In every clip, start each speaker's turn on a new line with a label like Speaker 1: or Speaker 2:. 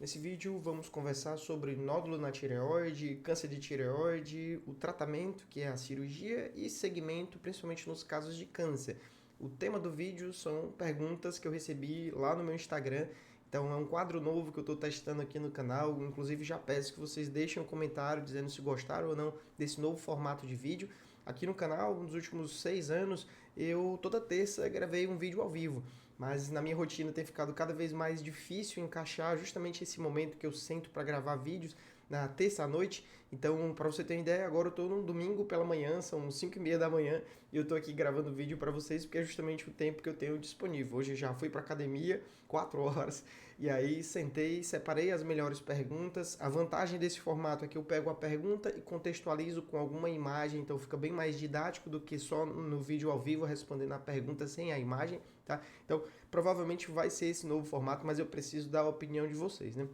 Speaker 1: Nesse vídeo vamos conversar sobre nódulo na tireoide, câncer de tireoide, o tratamento, que é a cirurgia, e segmento, principalmente nos casos de câncer. O tema do vídeo são perguntas que eu recebi lá no meu Instagram. Então é um quadro novo que eu estou testando aqui no canal. Inclusive já peço que vocês deixem um comentário dizendo se gostaram ou não desse novo formato de vídeo. Aqui no canal, nos últimos 6 anos, eu toda terça gravei um vídeo ao vivo. Mas na minha rotina tem ficado cada vez mais difícil encaixar justamente esse momento que eu sento para gravar vídeos na terça à noite. Então, para você ter uma ideia, agora eu estou num domingo pela manhã, são 5:30 da manhã, e eu estou aqui gravando vídeo para vocês porque é justamente o tempo que eu tenho disponível. Hoje eu já fui para academia, 4 horas, e aí sentei, separei as melhores perguntas. A vantagem desse formato é que eu pego a pergunta e contextualizo com alguma imagem, então fica bem mais didático do que só no vídeo ao vivo respondendo a pergunta sem a imagem, tá? Então, provavelmente vai ser esse novo formato, mas eu preciso da opinião de vocês, né?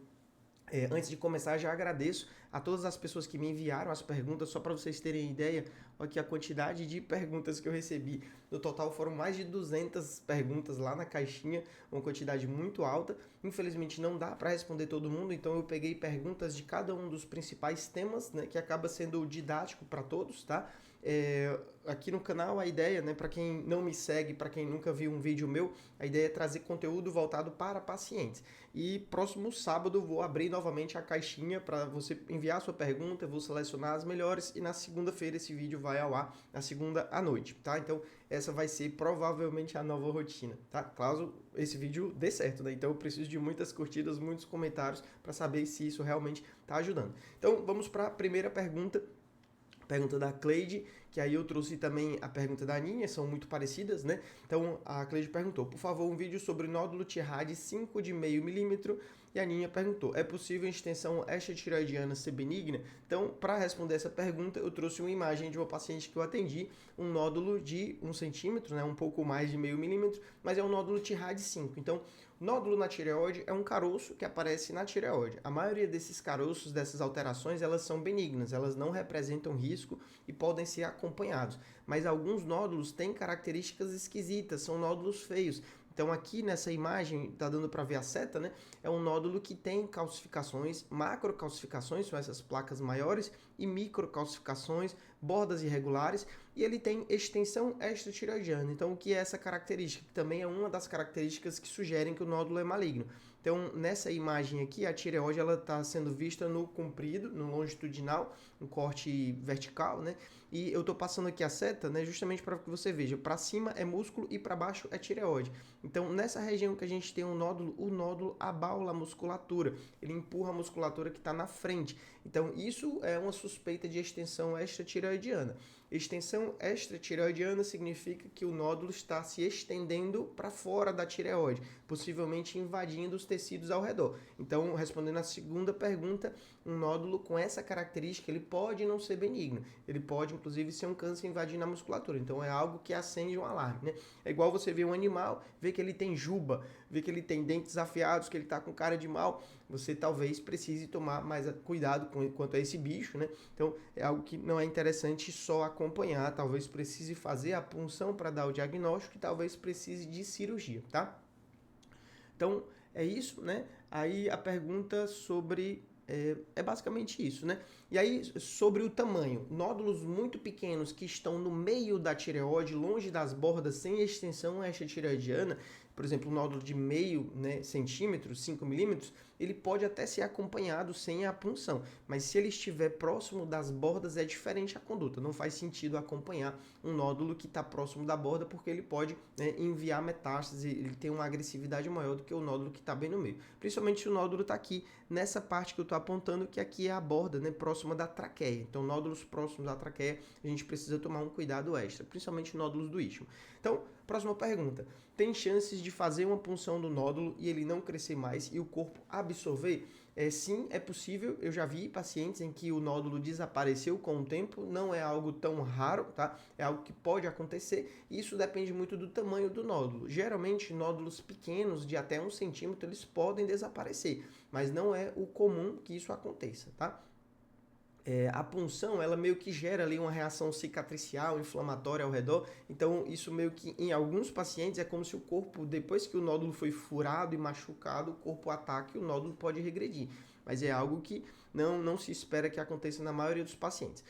Speaker 1: Antes de começar, já agradeço a todas as pessoas que me enviaram as perguntas, só para vocês terem ideia, aqui a quantidade de perguntas que eu recebi. No total foram mais de 200 perguntas lá na caixinha, uma quantidade muito alta. Infelizmente não dá para responder todo mundo, então eu peguei perguntas de cada um dos principais temas, né, que acaba sendo didático para todos, tá? Aqui no canal a ideia, né, para quem não me segue, para quem nunca viu um vídeo meu, a ideia é trazer conteúdo voltado para pacientes. E próximo sábado vou abrir novamente a caixinha para você enviar a sua pergunta, eu vou selecionar as melhores e na segunda-feira esse vídeo vai ao ar, na segunda à noite, tá? Então essa vai ser provavelmente a nova rotina, tá? Caso esse vídeo dê certo, né? Então eu preciso de muitas curtidas, muitos comentários para saber se isso realmente está ajudando. Então vamos para a primeira pergunta da Cleide, que aí eu trouxe também a pergunta da Aninha, são muito parecidas, né? Então a Cleide perguntou, por favor, um vídeo sobre nódulo Tirrade 5 de meio milímetro. E a Aninha perguntou, é possível a extensão extratireoidiana ser benigna? Então, para responder essa pergunta, eu trouxe uma imagem de uma paciente que eu atendi, um nódulo de 1 centímetro, né? Um pouco mais de meio milímetro, mas é um nódulo Tirrade 5. Então, nódulo na tireoide é um caroço que aparece na tireoide. A maioria desses caroços, dessas alterações, elas são benignas, elas não representam risco e podem ser acompanhados. Mas alguns nódulos têm características esquisitas, são nódulos feios. Então aqui nessa imagem, tá dando para ver a seta, né? É um nódulo que tem calcificações, macrocalcificações, são essas placas maiores, e microcalcificações, bordas irregulares, e ele tem extensão extratireoidiana. Então o que é essa característica? Que também é uma das características que sugerem que o nódulo é maligno. Então, nessa imagem aqui, a tireoide está sendo vista no comprido, no longitudinal, um corte vertical, né? E eu estou passando aqui a seta, né, justamente para que você veja, para cima é músculo e para baixo é tireoide. Então, nessa região que a gente tem um nódulo, o nódulo abaula a musculatura, ele empurra a musculatura que está na frente. Então, isso é uma suspeita de extensão extratireoidiana. Extensão extratireoidiana significa que o nódulo está se estendendo para fora da tireoide, possivelmente invadindo os tecidos ao redor. Então, respondendo à segunda pergunta, um nódulo com essa característica, ele pode não ser benigno. Ele pode, inclusive, ser um câncer invadindo a musculatura. Então, é algo que acende um alarme, né? É igual você ver um animal, ver que ele tem juba, ver que ele tem dentes afiados, que ele está com cara de mal. Você talvez precise tomar mais cuidado quanto a esse bicho, né? Então, é algo que não é interessante só acompanhar. Talvez precise fazer a punção para dar o diagnóstico e talvez precise de cirurgia, tá? Então, é isso, né? Aí a pergunta sobre é basicamente isso, né? E aí, sobre o tamanho, nódulos muito pequenos que estão no meio da tireoide, longe das bordas, sem extensão extratireoidiana, por exemplo, um nódulo de meio, né, centímetro, 5 milímetros, ele pode até ser acompanhado sem a punção, mas se ele estiver próximo das bordas é diferente a conduta, não faz sentido acompanhar um nódulo que está próximo da borda porque ele pode, né, enviar metástase, ele tem uma agressividade maior do que o nódulo que está bem no meio, principalmente se o nódulo está aqui nessa parte que eu estou apontando, que aqui é a borda, né, próxima da traqueia. Então, nódulos próximos da traqueia, a gente precisa tomar um cuidado extra, principalmente nódulos do istmo. Então, próxima pergunta. Tem chances de fazer uma punção do nódulo e ele não crescer mais e o corpo absorver? Sim, é possível. Eu já vi pacientes em que o nódulo desapareceu com o tempo. Não é algo tão raro, tá? É algo que pode acontecer. E isso depende muito do tamanho do nódulo. Geralmente, nódulos pequenos, de até 1 centímetro, eles podem desaparecer. Mas não é o comum que isso aconteça, tá? A punção, ela meio que gera ali uma reação cicatricial, inflamatória ao redor. Então, isso meio que, em alguns pacientes, é como se o corpo, depois que o nódulo foi furado e machucado, o corpo ataca e o nódulo pode regredir. Mas é algo que não se espera que aconteça na maioria dos pacientes.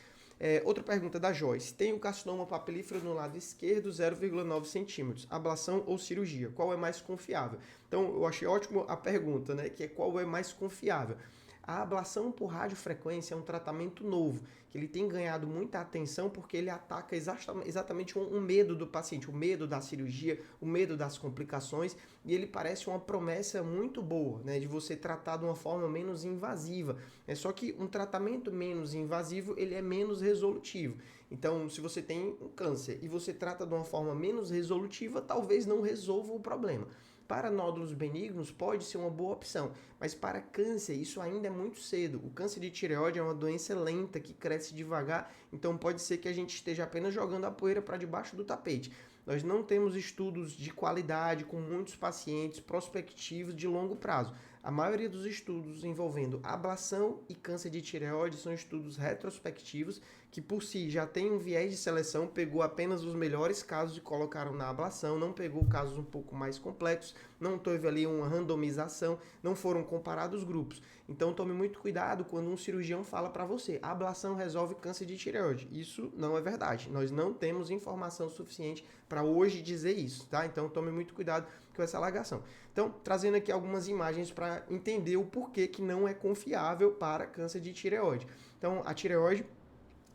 Speaker 1: Outra pergunta da Joyce. Tem o carcinoma papilífero no lado esquerdo, 0,9 centímetros. Ablação ou cirurgia? Qual é mais confiável? Então, eu achei ótimo a pergunta, né? Que é qual é mais confiável? A ablação por radiofrequência é um tratamento novo, que ele tem ganhado muita atenção porque ele ataca exatamente um medo do paciente, o medo da cirurgia, o medo das complicações, e ele parece uma promessa muito boa, né, de você tratar de uma forma menos invasiva. Só que um tratamento menos invasivo, ele é menos resolutivo. Então, se você tem um câncer e você trata de uma forma menos resolutiva, talvez não resolva o problema. Para nódulos benignos pode ser uma boa opção, mas para câncer isso ainda é muito cedo. O câncer de tireoide é uma doença lenta que cresce devagar, então pode ser que a gente esteja apenas jogando a poeira para debaixo do tapete. Nós não temos estudos de qualidade com muitos pacientes prospectivos de longo prazo. A maioria dos estudos envolvendo ablação e câncer de tireoide são estudos retrospectivos que por si já tem um viés de seleção, pegou apenas os melhores casos e colocaram na ablação, não pegou casos um pouco mais complexos, não teve ali uma randomização, não foram comparados grupos. Então tome muito cuidado quando um cirurgião fala para você, a ablação resolve câncer de tireoide. Isso não é verdade. Nós não temos informação suficiente para hoje dizer isso, tá? Então tome muito cuidado com essa alegação. Então, trazendo aqui algumas imagens para entender o porquê que não é confiável para câncer de tireoide. Então, a tireoide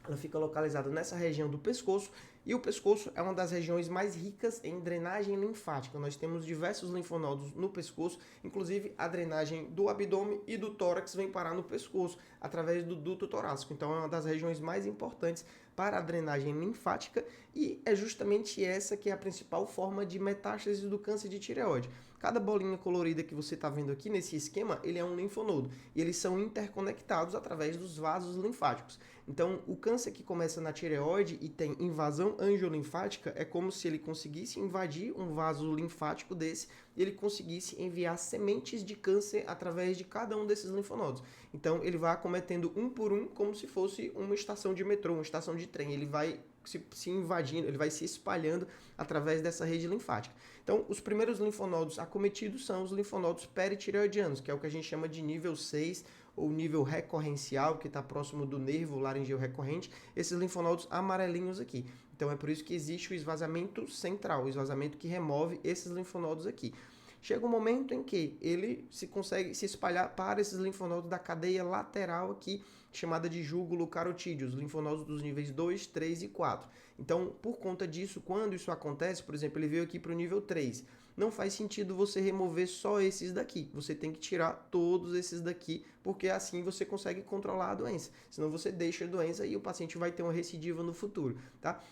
Speaker 1: ela fica localizada nessa região do pescoço e o pescoço é uma das regiões mais ricas em drenagem linfática. Nós temos diversos linfonodos no pescoço, inclusive a drenagem do abdômen e do tórax vem parar no pescoço através do duto torácico. Então é uma das regiões mais importantes para a drenagem linfática e é justamente essa que é a principal forma de metástase do câncer de tireoide. Cada bolinha colorida que você está vendo aqui nesse esquema, ele é um linfonodo e eles são interconectados através dos vasos linfáticos. Então, o câncer que começa na tireoide e tem invasão angiolinfática é como se ele conseguisse invadir um vaso linfático desse e ele conseguisse enviar sementes de câncer através de cada um desses linfonodos. Então, ele vai acometendo um por um como se fosse uma estação de metrô, uma estação de trem. Ele vai se invadindo, ele vai se espalhando através dessa rede linfática. Então, os primeiros linfonodos acometidos são os linfonodos peritireoidianos, que é o que a gente chama de nível 6 ou nível recorrencial, que está próximo do nervo laringeu recorrente, esses linfonodos amarelinhos aqui. Então, é por isso que existe o esvaziamento central, o esvaziamento que remove esses linfonodos aqui. Chega um momento em que ele consegue se espalhar para esses linfonodos da cadeia lateral aqui, chamada de júgulo carotídeo, os linfonodos dos níveis 2, 3 e 4. Então, por conta disso, quando isso acontece, por exemplo, ele veio aqui para o nível 3, não faz sentido você remover só esses daqui. Você tem que tirar todos esses daqui, porque assim você consegue controlar a doença. Senão você deixa a doença e o paciente vai ter uma recidiva no futuro, tá?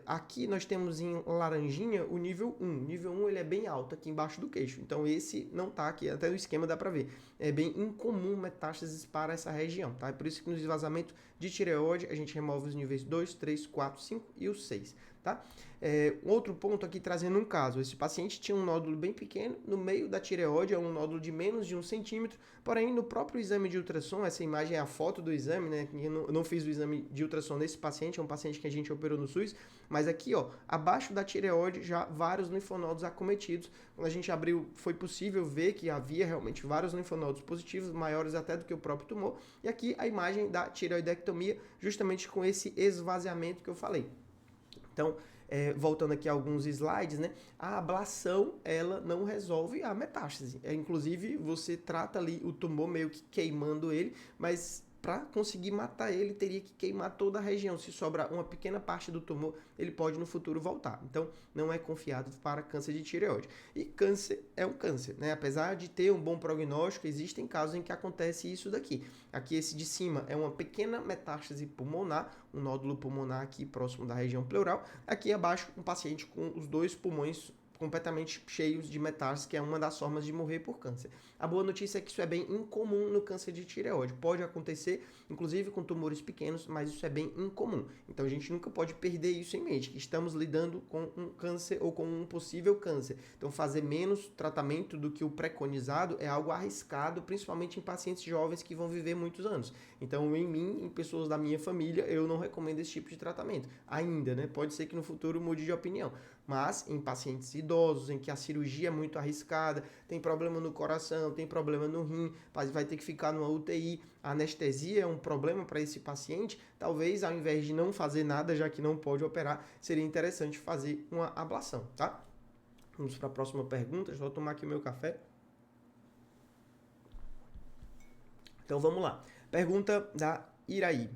Speaker 1: Aqui nós temos em laranjinha o nível 1. O nível 1 ele é bem alto aqui embaixo do queixo. Então esse não tá aqui, até no esquema dá para ver. É bem incomum metástases para essa região, tá? É por isso que no esvaziamento de tireoide a gente remove os níveis 2, 3, 4, 5 e o 6, tá? Outro ponto aqui trazendo um caso, esse paciente tinha um nódulo bem pequeno no meio da tireoide, é um nódulo de menos de 1 centímetro, porém no próprio exame de ultrassom, essa imagem é a foto do exame, né? Eu não fiz o exame de ultrassom nesse paciente, é um paciente que a gente operou no SUS, mas aqui, ó, abaixo da tireoide já vários linfonodos acometidos. Quando a gente abriu, foi possível ver que havia realmente vários linfonodos positivos, maiores até do que o próprio tumor, e aqui a imagem da tireoidectomia, justamente com esse esvaziamento que eu falei. Então, voltando aqui a alguns slides, né? A ablação, ela não resolve a metástase. Inclusive, você trata ali o tumor meio que queimando ele, mas para conseguir matar ele, teria que queimar toda a região. Se sobrar uma pequena parte do tumor, ele pode no futuro voltar. Então, não é confiado para câncer de tireoide. E câncer é um câncer, né? Apesar de ter um bom prognóstico, existem casos em que acontece isso daqui. Aqui, esse de cima é uma pequena metástase pulmonar, um nódulo pulmonar aqui próximo da região pleural. Aqui abaixo, um paciente com os dois pulmões completamente cheios de metástases, que é uma das formas de morrer por câncer. A boa notícia é que isso é bem incomum no câncer de tireoide. Pode acontecer, inclusive com tumores pequenos, mas isso é bem incomum. Então a gente nunca pode perder isso em mente, que estamos lidando com um câncer ou com um possível câncer. Então fazer menos tratamento do que o preconizado é algo arriscado, principalmente em pacientes jovens que vão viver muitos anos. Então em mim, em pessoas da minha família, eu não recomendo esse tipo de tratamento. Ainda, né? Pode ser que no futuro mude de opinião. Mas em pacientes idosos, em que a cirurgia é muito arriscada, tem problema no coração, tem problema no rim, vai ter que ficar numa UTI, a anestesia é um problema para esse paciente, talvez ao invés de não fazer nada, já que não pode operar, seria interessante fazer uma ablação, tá? Vamos para a próxima pergunta, deixa eu tomar aqui o meu café. Então vamos lá. Pergunta da Iraide.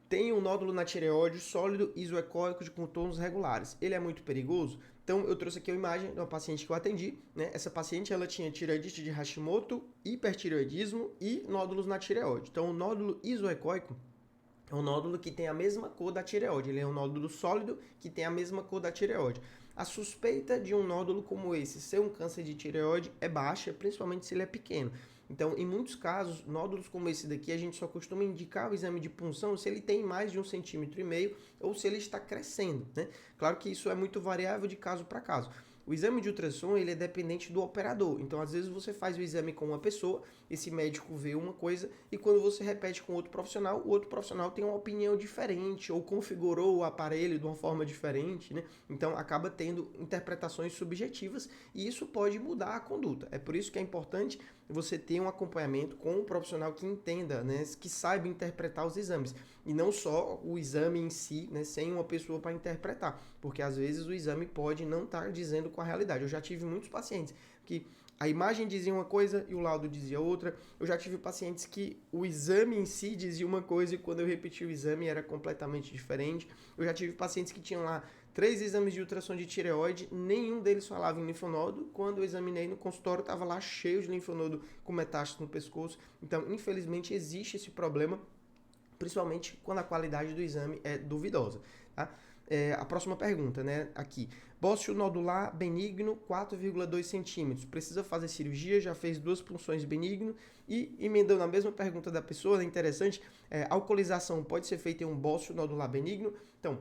Speaker 1: Tem um nódulo na tireoide sólido isoecóico de contornos regulares. Ele é muito perigoso? Então, eu trouxe aqui a imagem de uma paciente que eu atendi, né? Essa paciente, ela tinha tireoidite de Hashimoto, hipertireoidismo e nódulos na tireoide. Então, o nódulo isoecóico é um nódulo que tem a mesma cor da tireoide. Ele é um nódulo sólido que tem a mesma cor da tireoide. A suspeita de um nódulo como esse ser um câncer de tireoide é baixa, principalmente se ele é pequeno. Então, em muitos casos, nódulos como esse daqui, a gente só costuma indicar o exame de punção se ele tem mais de 1,5 cm ou se ele está crescendo, né? Claro que isso é muito variável de caso para caso. O exame de ultrassom, ele é dependente do operador. Então, às vezes, você faz o exame com uma pessoa, esse médico vê uma coisa, e quando você repete com outro profissional, o outro profissional tem uma opinião diferente, ou configurou o aparelho de uma forma diferente, né? Então, acaba tendo interpretações subjetivas, e isso pode mudar a conduta. É por isso que é importante você ter um acompanhamento com um profissional que entenda, né? Que saiba interpretar os exames. E não só o exame em si, né, sem uma pessoa para interpretar, porque às vezes o exame pode não estar dizendo com a realidade. Eu já tive muitos pacientes que a imagem dizia uma coisa e o laudo dizia outra. Eu já tive pacientes que o exame em si dizia uma coisa e quando eu repeti o exame era completamente diferente. Eu já tive pacientes que tinham lá 3 exames de ultrassom de tireoide, nenhum deles falava em linfonodo. Quando eu examinei no consultório, estava lá cheio de linfonodo com metástase no pescoço. Então, infelizmente, existe esse problema, principalmente quando a qualidade do exame é duvidosa, tá? A próxima pergunta, né, aqui. Bócio nodular benigno, 4,2 centímetros. Precisa fazer cirurgia, já fez 2 punções benigno. E, emendando a mesma pergunta da pessoa, é interessante, alcoolização pode ser feita em um bócio nodular benigno? Então,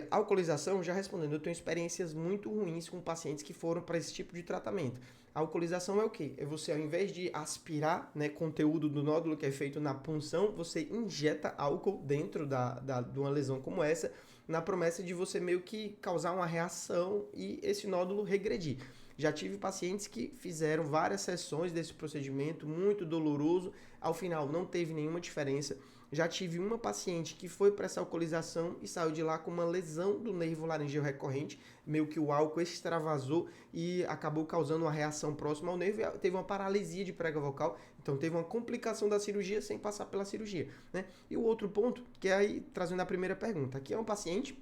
Speaker 1: alcoolização, já respondendo, eu tenho experiências muito ruins com pacientes que foram para esse tipo de tratamento. A alcoolização é o quê? É você, ao invés de aspirar, né, conteúdo do nódulo que é feito na punção, você injeta álcool dentro de uma lesão como essa, na promessa de você meio que causar uma reação e esse nódulo regredir. Já tive pacientes que fizeram várias sessões desse procedimento, muito doloroso, ao final não teve nenhuma diferença. Já tive uma paciente que foi para essa alcoolização e saiu de lá com uma lesão do nervo laringeu recorrente, meio que o álcool extravasou e acabou causando uma reação próxima ao nervo e teve uma paralisia de prega vocal, então teve uma complicação da cirurgia sem passar pela cirurgia, né? E o outro ponto, que é aí trazendo a primeira pergunta, aqui é um paciente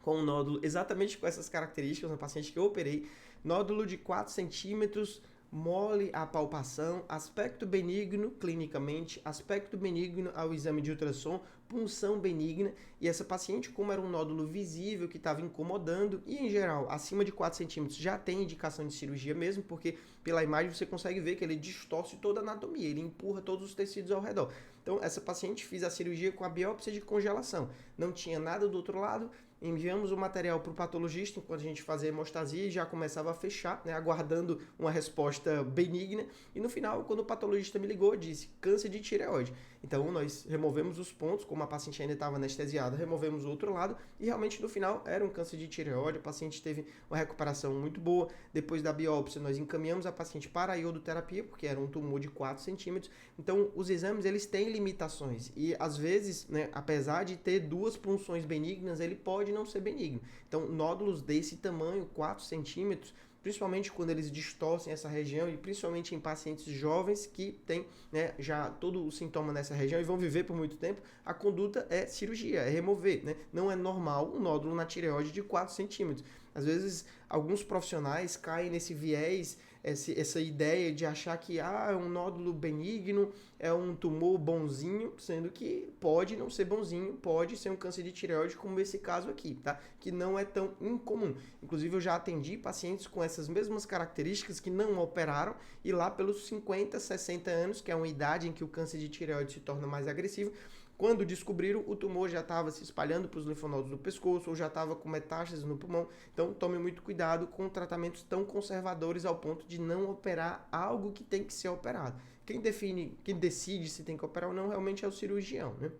Speaker 1: com um nódulo exatamente com essas características, um paciente que eu operei, nódulo de 4 centímetros, mole à palpação, aspecto benigno clinicamente, aspecto benigno ao exame de ultrassom, punção benigna, e essa paciente, como era um nódulo visível que estava incomodando, e em geral, acima de 4 centímetros já tem indicação de cirurgia mesmo, porque pela imagem você consegue ver que ele distorce toda a anatomia, ele empurra todos os tecidos ao redor. Então, essa paciente fiz a cirurgia com a biópsia de congelação, não tinha nada do outro lado, enviamos o material para o patologista enquanto a gente fazia a hemostasia e já começava a fechar, né, aguardando uma resposta benigna. E no final, quando o patologista me ligou, disse câncer de tireoide. Então, nós removemos os pontos, como a paciente ainda estava anestesiada, removemos o outro lado e realmente no final era um câncer de tireoide. A paciente teve uma recuperação muito boa. Depois da biópsia, nós encaminhamos a paciente para a iodoterapia, porque era um tumor de 4 centímetros. Então, os exames, eles têm limitações e às vezes, né, apesar de ter 2 punções benignas, ele pode não ser benigno. Então, nódulos desse tamanho, 4 centímetros, principalmente quando eles distorcem essa região e principalmente em pacientes jovens que têm, né, já todo o sintoma nessa região e vão viver por muito tempo, a conduta é cirurgia, é remover, né? Não é normal um nódulo na tireoide de 4 centímetros. Às vezes, alguns profissionais caem nesse viés essa ideia de achar que é um nódulo benigno, é um tumor bonzinho, sendo que pode não ser bonzinho, pode ser um câncer de tireoide, como esse caso aqui, tá? Que não é tão incomum. Inclusive, eu já atendi pacientes com essas mesmas características que não operaram e lá pelos 50, 60 anos, que é uma idade em que o câncer de tireoide se torna mais agressivo, quando descobriram, o tumor já estava se espalhando para os linfonodos do pescoço ou já estava com metástases no pulmão. Então, tome muito cuidado com tratamentos tão conservadores ao ponto de não operar algo que tem que ser operado. Quem decide se tem que operar ou não, realmente é o cirurgião, né?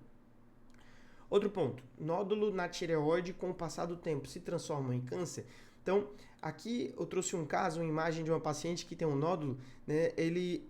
Speaker 1: Outro ponto, nódulo na tireoide com o passar do tempo se transforma em câncer. Então, aqui eu trouxe um caso, uma imagem de uma paciente que tem um nódulo, né?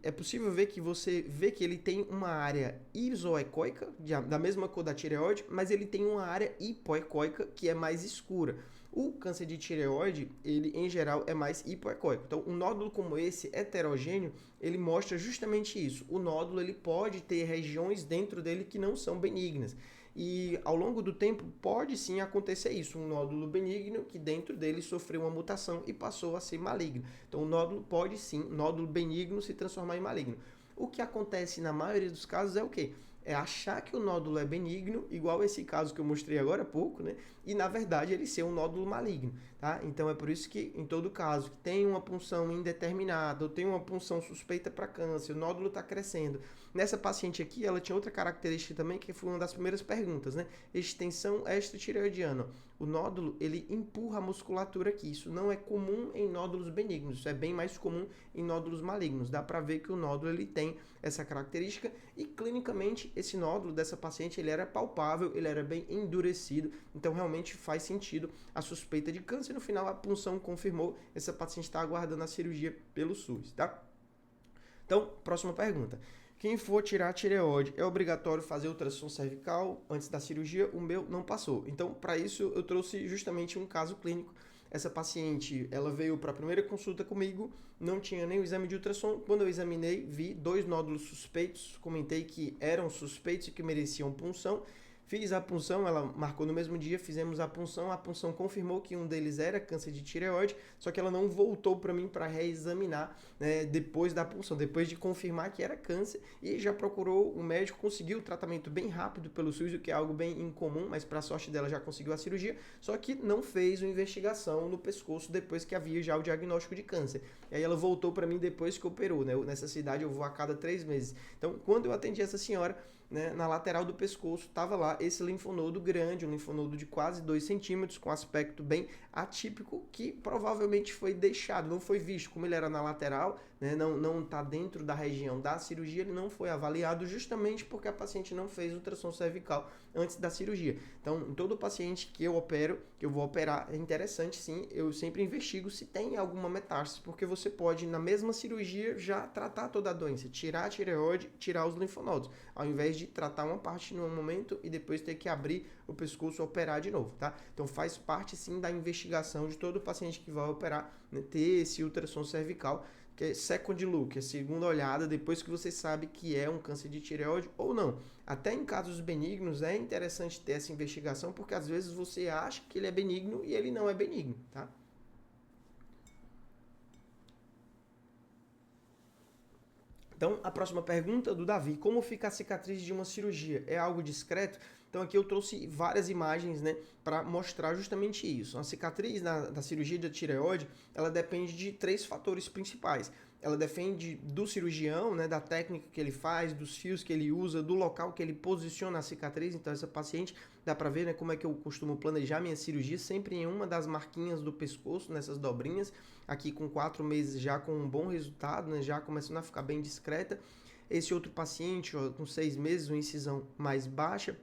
Speaker 1: É possível ver que você vê que ele tem uma área isoecóica, da mesma cor da tireoide, mas ele tem uma área hipoecóica que é mais escura. O câncer de tireoide, ele em geral é mais hipoecóico. Então, um nódulo como esse, heterogêneo, ele mostra justamente isso. O nódulo ele pode ter regiões dentro dele que não são benignas. E ao longo do tempo pode sim acontecer isso, um nódulo benigno que dentro dele sofreu uma mutação e passou a ser maligno. Então o nódulo pode sim, nódulo benigno se transformar em maligno. O que acontece na maioria dos casos é o quê? É achar que o nódulo é benigno, igual esse caso que eu mostrei agora há pouco, né? E na verdade ele ser um nódulo maligno, tá? Então é por isso que em todo caso que tem uma punção indeterminada ou tem uma punção suspeita para câncer, o nódulo está crescendo. Nessa paciente aqui, ela tinha outra característica também, que foi uma das primeiras perguntas, né? Extensão extratireoidiana. O nódulo, ele empurra a musculatura aqui. Isso não é comum em nódulos benignos, isso é bem mais comum em nódulos malignos. Dá para ver que o nódulo, ele tem essa característica e clinicamente esse nódulo dessa paciente, ele era palpável, ele era bem endurecido, então realmente faz sentido a suspeita de câncer. No final, a punção confirmou, essa paciente está aguardando a cirurgia pelo SUS, tá? Então, próxima pergunta. Quem for tirar a tireoide, é obrigatório fazer ultrassom cervical antes da cirurgia? O meu não passou. Então, para isso, eu trouxe justamente um caso clínico. Essa paciente, ela veio para a primeira consulta comigo, não tinha nem o exame de ultrassom. Quando eu examinei, vi 2 nódulos suspeitos, comentei que eram suspeitos e que mereciam punção. Fiz a punção, ela marcou no mesmo dia, fizemos a punção confirmou que um deles era câncer de tireoide, só que ela não voltou para mim para reexaminar, né, depois da punção, depois de confirmar que era câncer, e já procurou o médico, conseguiu o tratamento bem rápido pelo SUS, o que é algo bem incomum, mas para sorte dela já conseguiu a cirurgia, só que não fez uma investigação no pescoço depois que havia já o diagnóstico de câncer. E aí ela voltou para mim depois que operou, né? Nessa cidade eu vou a cada 3 meses. Então, quando eu atendi essa senhora, né, na lateral do pescoço estava lá esse linfonodo grande, um linfonodo de quase 2 centímetros, com aspecto bem atípico, que provavelmente foi deixado, não foi visto, como ele era na lateral, né, não está dentro da região da cirurgia, ele não foi avaliado justamente porque a paciente não fez ultrassom cervical antes da cirurgia. Então, em todo paciente que eu opero, que eu vou operar, é interessante sim, eu sempre investigo se tem alguma metástase, porque você pode, na mesma cirurgia, já tratar toda a doença, tirar a tireoide, tirar os linfonodos, ao invés de tratar uma parte no momento e depois ter que abrir o pescoço e operar de novo, tá? Então faz parte sim da investigação de todo paciente que vai operar, né, ter esse ultrassom cervical, que é second look, é segunda olhada, depois que você sabe que é um câncer de tireoide ou não. Até em casos benignos é interessante ter essa investigação, porque às vezes você acha que ele é benigno e ele não é benigno, tá? Então, a próxima pergunta do Davi: como fica a cicatriz de uma cirurgia? É algo discreto? Então, aqui eu trouxe várias imagens, né, para mostrar justamente isso. A cicatriz da cirurgia da tireoide, ela depende de 3 fatores principais. Ela depende do cirurgião, né, da técnica que ele faz, dos fios que ele usa, do local que ele posiciona a cicatriz. Então, essa paciente, dá para ver, né, como é que eu costumo planejar minha cirurgia, sempre em uma das marquinhas do pescoço, nessas dobrinhas, aqui com 4 meses já com um bom resultado, né, já começando a ficar bem discreta. Esse outro paciente, ó, com 6 meses, uma incisão mais baixa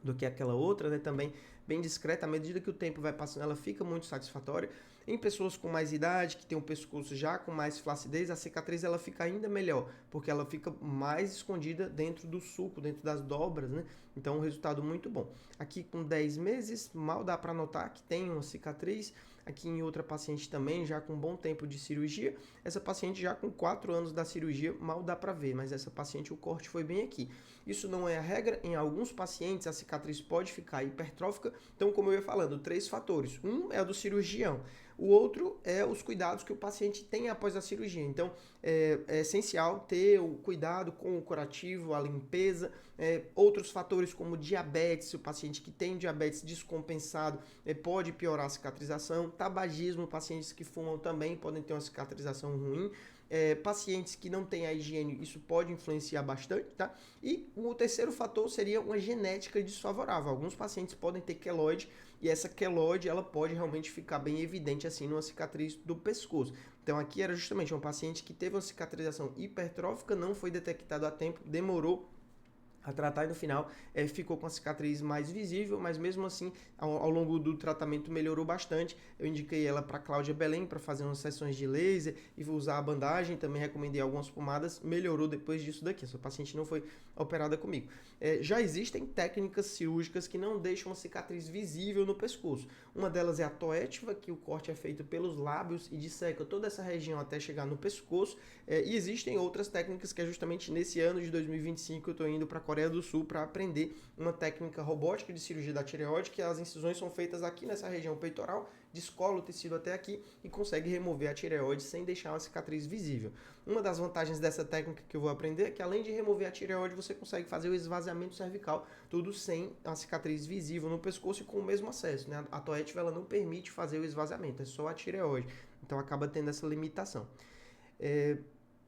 Speaker 1: do que aquela outra, né, também bem discreta. À medida que o tempo vai passando, ela fica muito satisfatória. Em pessoas com mais idade, que tem um pescoço já com mais flacidez, a cicatriz ela fica ainda melhor, porque ela fica mais escondida dentro do sulco, dentro das dobras, né? Então, um resultado muito bom. Aqui com 10 meses, mal dá para notar que tem uma cicatriz. Aqui em outra paciente também, já com um bom tempo de cirurgia. Essa paciente já com 4 anos da cirurgia, mal dá para ver, mas essa paciente o corte foi bem aqui. Isso não é a regra, em alguns pacientes a cicatriz pode ficar hipertrófica. Então, como eu ia falando, 3 fatores. Um é o do cirurgião. O outro é os cuidados que o paciente tem após a cirurgia. Então, é essencial ter o cuidado com o curativo, a limpeza, outros fatores como diabetes, se o paciente que tem diabetes descompensado pode piorar a cicatrização, tabagismo, pacientes que fumam também podem ter uma cicatrização ruim, pacientes que não têm a higiene, isso pode influenciar bastante, tá? E o terceiro fator seria uma genética desfavorável. Alguns pacientes podem ter queloide e essa queloide ela pode realmente ficar bem evidente assim numa cicatriz do pescoço. Então aqui era justamente um paciente que teve uma cicatrização hipertrófica, não foi detectado a tempo, demorou a tratar e no final ficou com a cicatriz mais visível, mas mesmo assim ao longo do tratamento melhorou bastante. Eu indiquei ela para Cláudia Belém para fazer umas sessões de laser e usar a bandagem, também recomendei algumas pomadas, melhorou depois disso daqui. Essa paciente não foi operada comigo. Já existem técnicas cirúrgicas que não deixam uma cicatriz visível no pescoço. Uma delas é a toétiva, que o corte é feito pelos lábios e disseca toda essa região até chegar no pescoço. E existem outras técnicas que é justamente nesse ano de 2025 eu estou indo para a Coreia do Sul para aprender uma técnica robótica de cirurgia da tireoide, que as incisões são feitas aqui nessa região peitoral, descola o tecido até aqui e consegue remover a tireoide sem deixar uma cicatriz visível. Uma das vantagens dessa técnica que eu vou aprender é que além de remover a tireoide, você consegue fazer o esvaziamento cervical, tudo sem a cicatriz visível no pescoço e com o mesmo acesso, né? A toétiva ela não permite fazer o esvaziamento, é só a tireoide, então acaba tendo essa limitação.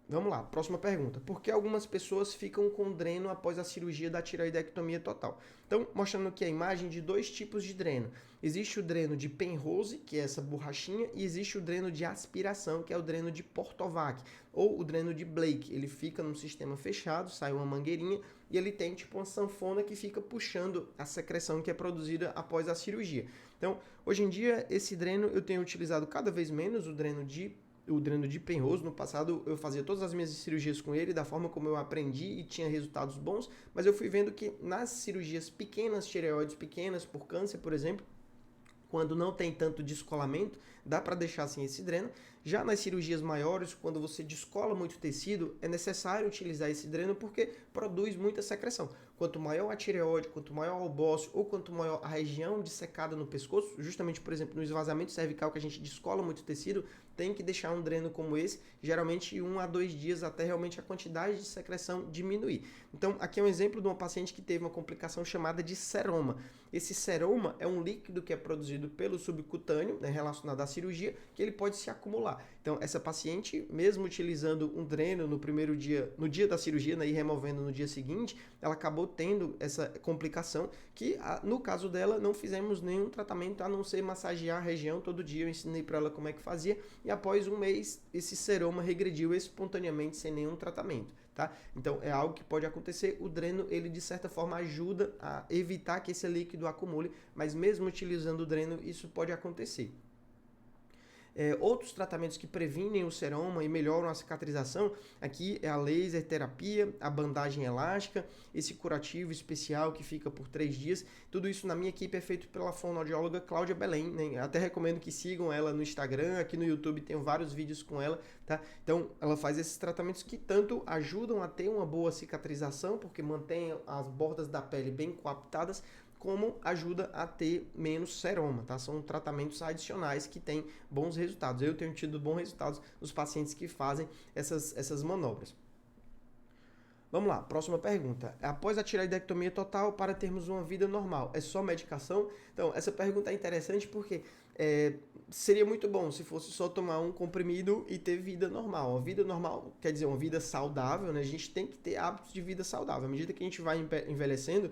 Speaker 1: Vamos lá, próxima pergunta. Por que algumas pessoas ficam com dreno após a cirurgia da tireoidectomia total? Então, mostrando aqui a imagem de dois tipos de dreno. Existe o dreno de Penrose, que é essa borrachinha, e existe o dreno de aspiração, que é o dreno de Portovac, ou o dreno de Blake. Ele fica num sistema fechado, sai uma mangueirinha, e ele tem tipo uma sanfona que fica puxando a secreção que é produzida após a cirurgia. Então, hoje em dia, esse dreno eu tenho utilizado cada vez menos, o dreno de Penrose. No passado eu fazia todas as minhas cirurgias com ele da forma como eu aprendi e tinha resultados bons, mas eu fui vendo que nas cirurgias pequenas, tireoides pequenas, por câncer, por exemplo, quando não tem tanto descolamento, dá para deixar assim esse dreno. Já nas cirurgias maiores, quando você descola muito tecido, é necessário utilizar esse dreno porque produz muita secreção. Quanto maior a tireoide, quanto maior o bócio ou quanto maior a região dissecada no pescoço, justamente, por exemplo, no esvaziamento cervical que a gente descola muito tecido, tem que deixar um dreno como esse, geralmente 1 a 2 dias até realmente a quantidade de secreção diminuir. Então, aqui é um exemplo de uma paciente que teve uma complicação chamada de seroma. Esse seroma é um líquido que é produzido pelo subcutâneo, né, relacionado à cirurgia, que ele pode se acumular. Então, essa paciente, mesmo utilizando um dreno no primeiro dia, no dia da cirurgia, né, e removendo no dia seguinte, ela acabou tendo essa complicação que, no caso dela, não fizemos nenhum tratamento a não ser massagear a região todo dia. Eu ensinei para ela como é que fazia e após um mês esse seroma regrediu espontaneamente sem nenhum tratamento. Tá? Então é algo que pode acontecer. O dreno ele de certa forma ajuda a evitar que esse líquido acumule, mas mesmo utilizando o dreno isso pode acontecer. Outros tratamentos que previnem o seroma e melhoram a cicatrização, aqui é a laser terapia, a bandagem elástica, esse curativo especial que fica por 3 dias. Tudo isso na minha equipe é feito pela fonoaudióloga Cláudia Belém, né? Até recomendo que sigam ela no Instagram, aqui no YouTube tem vários vídeos com ela, tá? Então ela faz esses tratamentos que tanto ajudam a ter uma boa cicatrização, porque mantém as bordas da pele bem coaptadas, como ajuda a ter menos seroma, tá? São tratamentos adicionais que têm bons resultados. Eu tenho tido bons resultados nos pacientes que fazem essas manobras. Vamos lá, próxima pergunta. Após a tireoidectomia total, para termos uma vida normal, é só medicação? Então, essa pergunta é interessante porque seria muito bom se fosse só tomar um comprimido e ter vida normal. A vida normal quer dizer uma vida saudável, né? A gente tem que ter hábitos de vida saudável. À medida que a gente vai envelhecendo,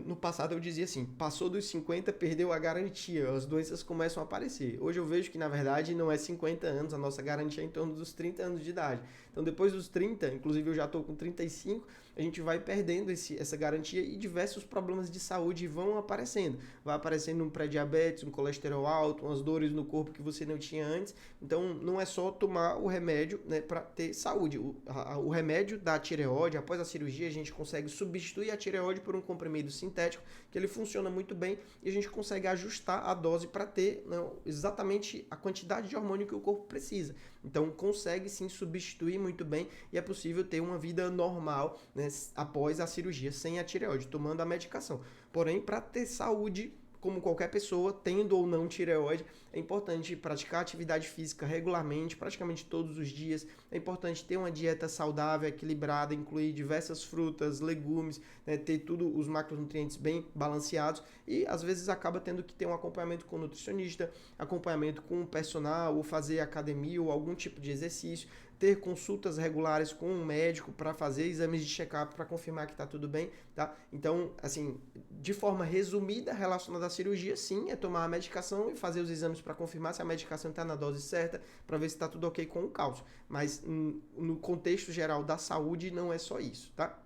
Speaker 1: no passado eu dizia assim, passou dos 50, perdeu a garantia, as doenças começam a aparecer. Hoje eu vejo que na verdade não é 50 anos, a nossa garantia é em torno dos 30 anos de idade. Então depois dos 30, inclusive eu já estou com 35, a gente vai perdendo essa garantia e diversos problemas de saúde vão aparecendo. Vai aparecendo um pré-diabetes, um colesterol alto, umas dores no corpo que você não tinha antes. Então não é só tomar o remédio, né, para ter saúde. O remédio da tireoide, após a cirurgia, a gente consegue substituir a tireoide por um comprimido sintético, que ele funciona muito bem e a gente consegue ajustar a dose para ter, né, exatamente a quantidade de hormônio que o corpo precisa. Então consegue sim substituir muito bem e é possível ter uma vida normal, né, após a cirurgia sem a tireoide, tomando a medicação. Porém, para ter saúde como qualquer pessoa, tendo ou não tireoide, é importante praticar atividade física regularmente, praticamente todos os dias. É importante ter uma dieta saudável, equilibrada, incluir diversas frutas, legumes, né, ter tudo os macronutrientes bem balanceados e às vezes acaba tendo que ter um acompanhamento com o nutricionista, acompanhamento com o personal, ou fazer academia ou algum tipo de exercício, ter consultas regulares com um médico para fazer exames de check-up para confirmar que está tudo bem, tá? Então, assim, de forma resumida, relacionada à cirurgia, sim, é tomar a medicação e fazer os exames para confirmar se a medicação está na dose certa, para ver se está tudo ok com o cálcio. Mas no contexto geral da saúde, não é só isso, tá?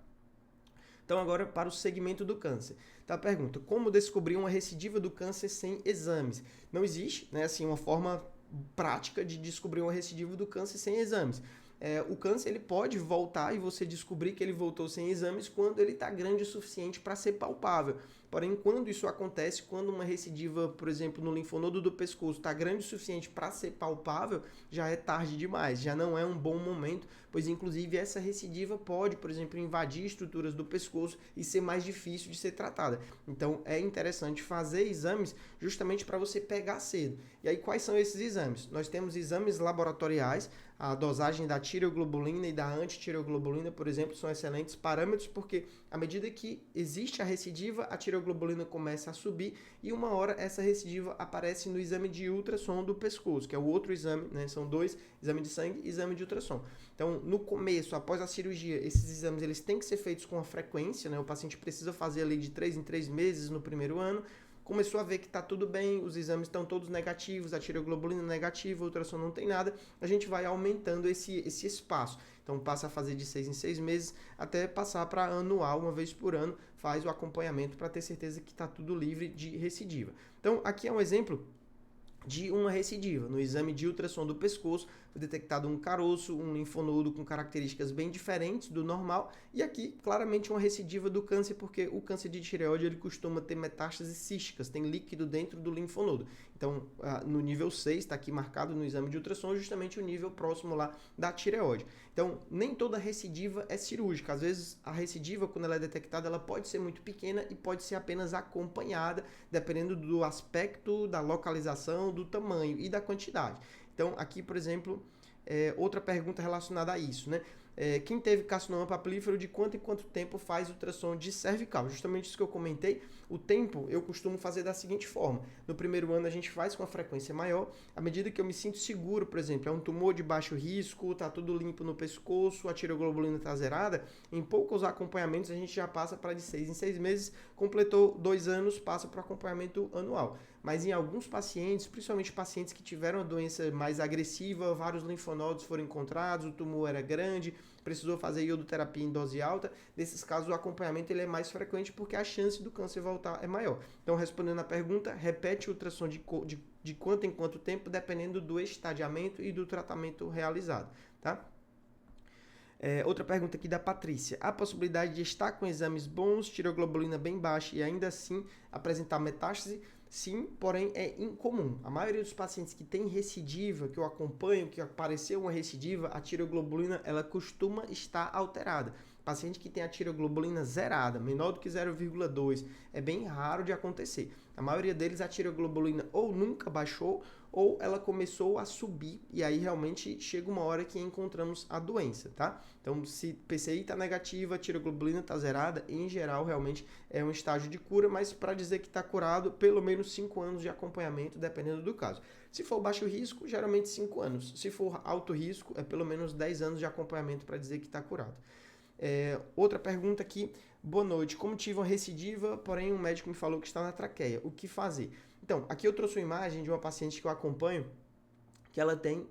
Speaker 1: Então, agora para o segmento do câncer. Tá, pergunta: como descobrir uma recidiva do câncer sem exames? Não existe, né, assim, uma forma prática de descobrir uma recidiva do câncer sem exames. O câncer ele pode voltar e você descobrir que ele voltou sem exames quando ele está grande o suficiente para ser palpável. Porém, quando isso acontece, quando uma recidiva, por exemplo, no linfonodo do pescoço está grande o suficiente para ser palpável, já é tarde demais, já não é um bom momento, pois inclusive essa recidiva pode, por exemplo, invadir estruturas do pescoço e ser mais difícil de ser tratada. Então, é interessante fazer exames justamente para você pegar cedo. E aí, quais são esses exames? Nós temos exames laboratoriais. A dosagem da tireoglobulina e da antitireoglobulina, por exemplo, são excelentes parâmetros porque à medida que existe a recidiva, a tireoglobulina começa a subir e uma hora essa recidiva aparece no exame de ultrassom do pescoço, que é o outro exame, né? São dois, exame de sangue e exame de ultrassom. Então, no começo, após a cirurgia, esses exames eles têm que ser feitos com a frequência, né? O paciente precisa fazer ali de 3 em 3 meses no primeiro ano. Começou a ver que está tudo bem, os exames estão todos negativos, a tireoglobulina negativa, o ultrassom não tem nada, a gente vai aumentando esse espaço. Então passa a fazer de 6 em 6 meses até passar para anual, uma vez por ano, faz o acompanhamento para ter certeza que está tudo livre de recidiva. Então aqui é um exemplo de uma recidiva. No exame de ultrassom do pescoço, foi detectado um caroço, um linfonodo com características bem diferentes do normal, e aqui claramente uma recidiva do câncer, porque o câncer de tireoide ele costuma ter metástases císticas, tem líquido dentro do linfonodo. Então, no nível 6, está aqui marcado no exame de ultrassom, justamente o nível próximo lá da tireoide. Então, nem toda recidiva é cirúrgica. Às vezes, a recidiva, quando ela é detectada, ela pode ser muito pequena e pode ser apenas acompanhada, dependendo do aspecto, da localização, do tamanho e da quantidade. Então, aqui, por exemplo, outra pergunta relacionada a isso, né? Quem teve carcinoma papilífero, de quanto em quanto tempo faz ultrassom de cervical? Justamente isso que eu comentei. O tempo eu costumo fazer da seguinte forma: no primeiro ano a gente faz com a frequência maior, à medida que eu me sinto seguro, por exemplo, é um tumor de baixo risco, tá tudo limpo no pescoço, a tireoglobulina tá zerada, em poucos acompanhamentos a gente já passa para de 6 em 6 meses, completou 2 anos, passa para o acompanhamento anual. Mas em alguns pacientes, principalmente pacientes que tiveram a doença mais agressiva, vários linfonodos foram encontrados, o tumor era grande, precisou fazer iodoterapia em dose alta, nesses casos o acompanhamento ele é mais frequente porque a chance do câncer voltar é maior. Então, respondendo a pergunta, repete o ultrassom de quanto em quanto tempo, dependendo do estadiamento e do tratamento realizado, tá? Outra pergunta aqui da Patrícia: há possibilidade de estar com exames bons, tireoglobulina bem baixa e ainda assim apresentar metástase? Sim, porém é incomum. A maioria dos pacientes que tem recidiva, que eu acompanho, que apareceu uma recidiva, a tireoglobulina ela costuma estar alterada. Paciente que tem a tireoglobulina zerada, menor do que 0,2, é bem raro de acontecer. A maioria deles a tireoglobulina ou nunca baixou ou ela começou a subir e aí realmente chega uma hora que encontramos a doença, tá? Então, se PCI está negativa, a tireoglobulina está zerada, em geral realmente é um estágio de cura, mas para dizer que está curado, pelo menos 5 anos de acompanhamento, dependendo do caso. Se for baixo risco, geralmente 5 anos. Se for alto risco, é pelo menos 10 anos de acompanhamento para dizer que está curado. Outra pergunta aqui: boa noite, como tive uma recidiva, porém um médico me falou que está na traqueia, o que fazer? Então, aqui eu trouxe uma imagem de uma paciente que eu acompanho, que ela tem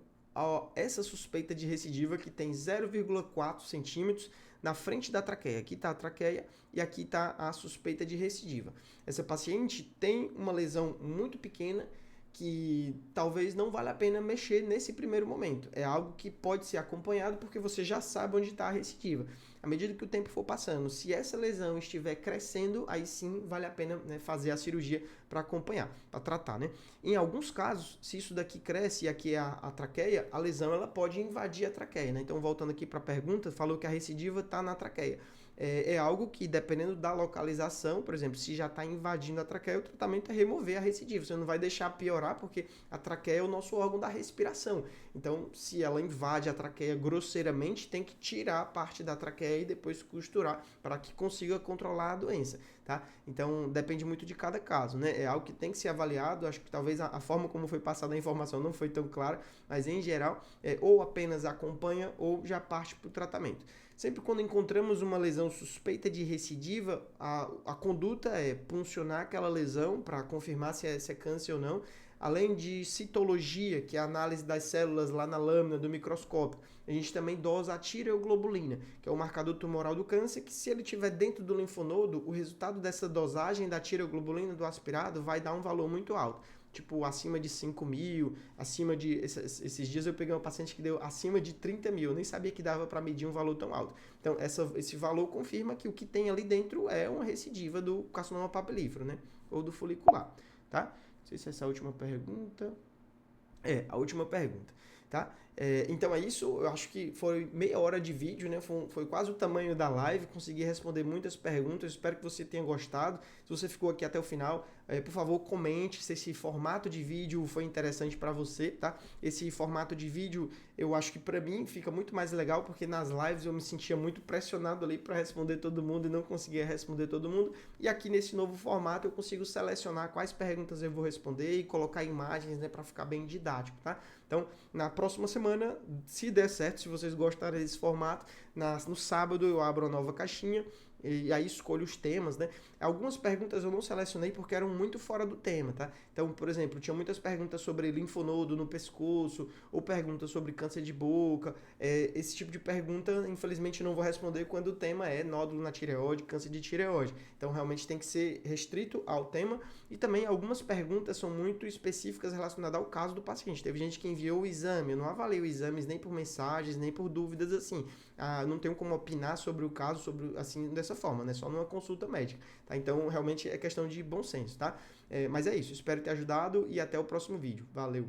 Speaker 1: essa suspeita de recidiva, que tem 0,4 centímetros na frente da traqueia. Aqui está a traqueia e aqui está a suspeita de recidiva. Essa paciente tem uma lesão muito pequena que talvez não valha a pena mexer nesse primeiro momento. É algo que pode ser acompanhado porque você já sabe onde está a recidiva. À medida que o tempo for passando, se essa lesão estiver crescendo, aí sim vale a pena, né, fazer a cirurgia para acompanhar, para tratar, né? Em alguns casos, se isso daqui cresce e aqui é a traqueia, a lesão ela pode invadir a traqueia, né? Então, voltando aqui para a pergunta, falou que a recidiva está na traqueia. é algo que, dependendo da localização, por exemplo, se já está invadindo a traqueia, o tratamento é remover a recidiva. Você não vai deixar piorar, porque a traqueia é o nosso órgão da respiração. Então, se ela invade a traqueia grosseiramente, tem que tirar a parte da traqueia e depois costurar para que consiga controlar a doença, tá? Então, depende muito de cada caso, né? É algo que tem que ser avaliado. Acho que talvez a forma como foi passada a informação não foi tão clara, mas em geral, ou apenas acompanha ou já parte para o tratamento. Sempre quando encontramos uma lesão suspeita de recidiva, a conduta é puncionar aquela lesão para confirmar se é câncer ou não, além de citologia, que é a análise das células lá na lâmina do microscópio. A gente também dosa a tireoglobulina, que é o marcador tumoral do câncer, que se ele estiver dentro do linfonodo, o resultado dessa dosagem da tireoglobulina do aspirado vai dar um valor muito alto. Tipo, acima de 5.000, acima de... Esses dias eu peguei uma paciente que deu acima de 30.000, eu nem sabia que dava para medir um valor tão alto. Então, esse valor confirma que o que tem ali dentro é uma recidiva do carcinoma papilífero, né? Ou do folicular, tá? Não sei se essa é a última pergunta. A última pergunta, tá? Então é isso, eu acho que foi meia hora de vídeo, né? Foi quase o tamanho da live, consegui responder muitas perguntas, espero que você tenha gostado. Se você ficou aqui até o final, por favor, comente se esse formato de vídeo foi interessante para você, tá? Esse formato de vídeo, eu acho que para mim fica muito mais legal, porque nas lives eu me sentia muito pressionado ali para responder todo mundo e não conseguia responder todo mundo. E aqui nesse novo formato eu consigo selecionar quais perguntas eu vou responder e colocar imagens, né, para ficar bem didático, tá? Então, na próxima semana, se der certo, se vocês gostarem desse formato, no sábado eu abro uma nova caixinha e aí escolho os temas, né? Algumas perguntas eu não selecionei porque eram muito fora do tema, tá? Então, por exemplo, tinha muitas perguntas sobre linfonodo no pescoço, ou perguntas sobre câncer de boca. Esse tipo de pergunta, infelizmente, eu não vou responder quando o tema é nódulo na tireoide, câncer de tireoide. Então, realmente tem que ser restrito ao tema. E também algumas perguntas são muito específicas relacionadas ao caso do paciente. Teve gente que enviou o exame, eu não avalio exames nem por mensagens, nem por dúvidas assim. Não tenho como opinar sobre o caso, assim, dessa forma, né? Só numa consulta médica, tá? Então, realmente é questão de bom senso, tá? Mas é isso, espero ter ajudado e até o próximo vídeo. Valeu!